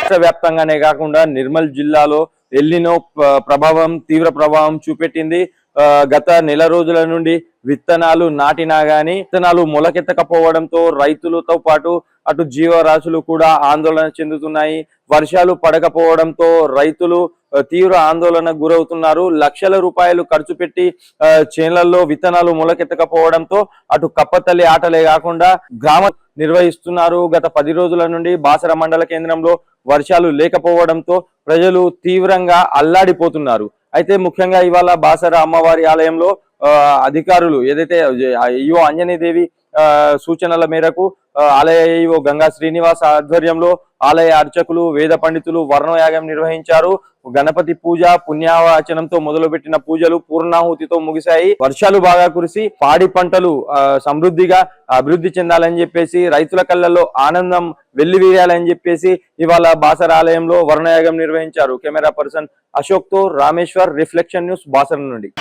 రాష్ట్ర వ్యాప్తంగానే కాకుండా నిర్మల్ జిల్లాలో ఎల్నినో తీవ్ర ప్రభావం చూపెట్టింది. గత నెల రోజుల నుండి విత్తనాలు నాటినా గాని విత్తనాలు మొలకెత్తకపోవడంతో రైతులతో పాటు అటు జీవరాశులు కూడా ఆందోళన చెందుతున్నాయి. వర్షాలు పడకపోవడంతో రైతులు తీవ్ర ఆందోళనకు గురవుతున్నారు. లక్షల రూపాయలు ఖర్చు పెట్టి చేన్లలో విత్తనాలు మొలకెత్తకపోవడంతో అటు కప్పతల్లి ఆటలే కాకుండా గ్రామ నిర్వహిస్తున్నారు. గత 10 రోజుల నుండి బాసర మండల కేంద్రంలో వర్షాలు లేకపోవడంతో ప్రజలు తీవ్రంగా అల్లాడిపోతున్నారు. అయితే ముఖ్యంగా ఇవాళ బాసర అమ్మవారి ఆలయంలో అధికారులు ఏదైతే అయ్యో అంజనీదేవి సూచనల మేరకు ఆలయ ఈవో గంగా శ్రీనివాస్ ఆధ్వర్యంలో ఆలయ అర్చకులు వేద పండితులు వర్ణయాగం నిర్వహించారు. గణపతి పూజ పుణ్యావాచనంతో మొదలుపెట్టిన పూజలు పూర్ణాహుతితో ముగిశాయి. వర్షాలు బాగా కురిసి పాడి పంటలు సమృద్ధిగా అభివృద్ధి చెందాలని చెప్పేసి రైతుల కళ్ళల్లో ఆనందం వెల్లివిరియాలని చెప్పేసి ఇవాళ బాసర ఆలయంలో వర్ణయాగం నిర్వహించారు. కెమెరా పర్సన్ అశోక్ తో రామేశ్వర్, రిఫ్లెక్షన్ న్యూస్, బాసర నుండి.